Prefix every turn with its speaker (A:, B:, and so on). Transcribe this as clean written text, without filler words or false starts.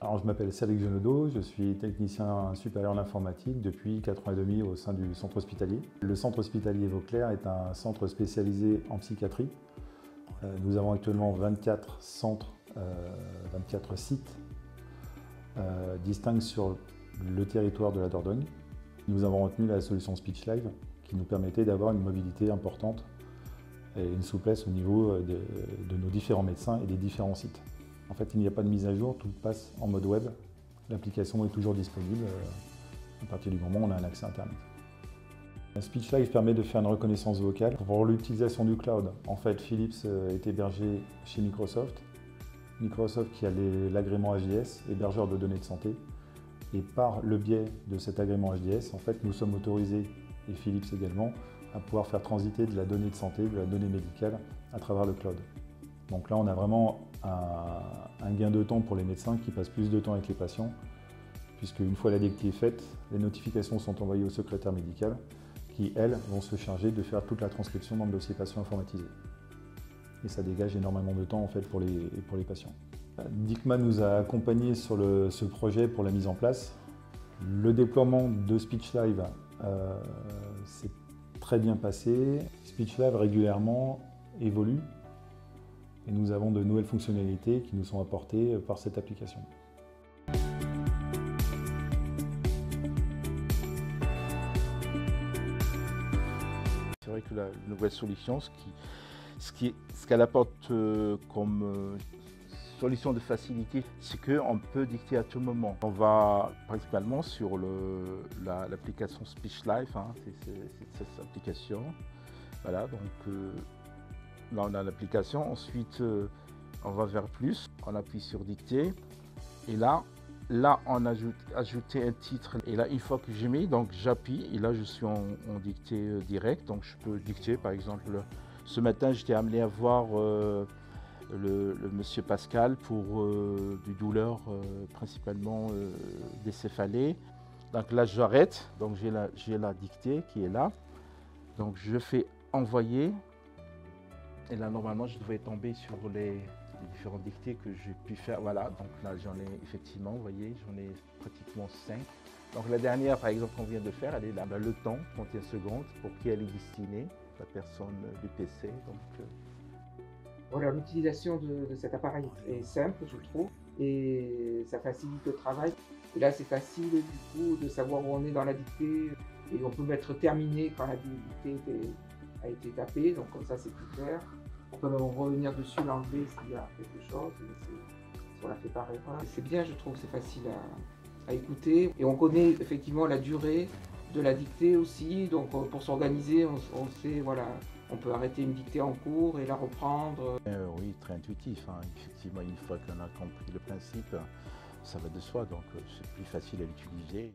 A: Alors, je m'appelle Cédric Genodeau, je suis technicien supérieur en informatique depuis 4 ans et demi au sein du centre hospitalier. Le centre hospitalier Vauclair est un centre spécialisé en psychiatrie. Nous avons actuellement 24 centres, 24 sites distincts sur le territoire de la Dordogne. Nous avons retenu la solution SpeechLive qui nous permettait d'avoir une mobilité importante et une souplesse au niveau de nos différents médecins et des différents sites. En fait, il n'y a pas de mise à jour, tout passe en mode web. L'application est toujours disponible à partir du moment où on a un accès Internet. SpeechLive permet de faire une reconnaissance vocale. Pour l'utilisation du cloud, en fait, Philips est hébergé chez Microsoft. Microsoft qui a l'agrément HDS, hébergeur de données de santé. Et par le biais de cet agrément HDS, en fait, nous sommes autorisés, et Philips également, à pouvoir faire transiter de la donnée de santé, de la donnée médicale à travers le cloud. Donc là, on a vraiment un gain de temps pour les médecins qui passent plus de temps avec les patients, puisque une fois la dictée faite, les notifications sont envoyées au secrétaire médical, qui, elles, vont se charger de faire toute la transcription dans le dossier patient informatisé. Et ça dégage énormément de temps en fait, pour les patients. DICMA nous a accompagnés sur ce projet pour la mise en place. Le déploiement de SpeechLive s'est très bien passé. SpeechLive régulièrement évolue et nous avons de nouvelles fonctionnalités qui nous sont apportées par cette application.
B: C'est vrai que la nouvelle solution, ce qu'elle apporte comme solution de facilité, c'est qu'on peut dicter à tout moment. On va principalement sur l'application SpeechLive, hein, c'est cette application. Voilà, donc là on a l'application, ensuite on va vers plus, on appuie sur dicter et là on ajouter un titre et là une fois que j'ai mis, donc j'appuie et là je suis en dictée directe, donc je peux dicter par exemple ce matin j'étais amené à voir le monsieur Pascal pour du douleur principalement des céphalées. Donc là j'arrête, donc j'ai la dictée qui est là, donc je fais envoyer. Et là, normalement, je devrais tomber sur les différentes dictées que j'ai pu faire. Voilà, donc là, j'en ai effectivement, vous voyez, j'en ai pratiquement 5. Donc la dernière, par exemple, qu'on vient de faire, elle est là, le temps, 31 secondes, pour qui elle est destinée, la personne du PC. Donc,
C: Voilà, l'utilisation de cet appareil est simple, je trouve, et ça facilite le travail. Et là, c'est facile, du coup, de savoir où on est dans la dictée, et on peut mettre terminé quand la dictée a été tapée, donc comme ça c'est plus clair. On peut même revenir dessus, l'enlever s'il y a quelque chose, si on l'a fait par erreur. C'est bien, je trouve, c'est facile à écouter. Et on connaît effectivement la durée de la dictée aussi, donc pour s'organiser, on sait, voilà, on peut arrêter une dictée en cours et la reprendre.
B: Oui, très intuitif, hein. Effectivement, une fois qu'on a compris le principe, ça va de soi, donc c'est plus facile à l'utiliser.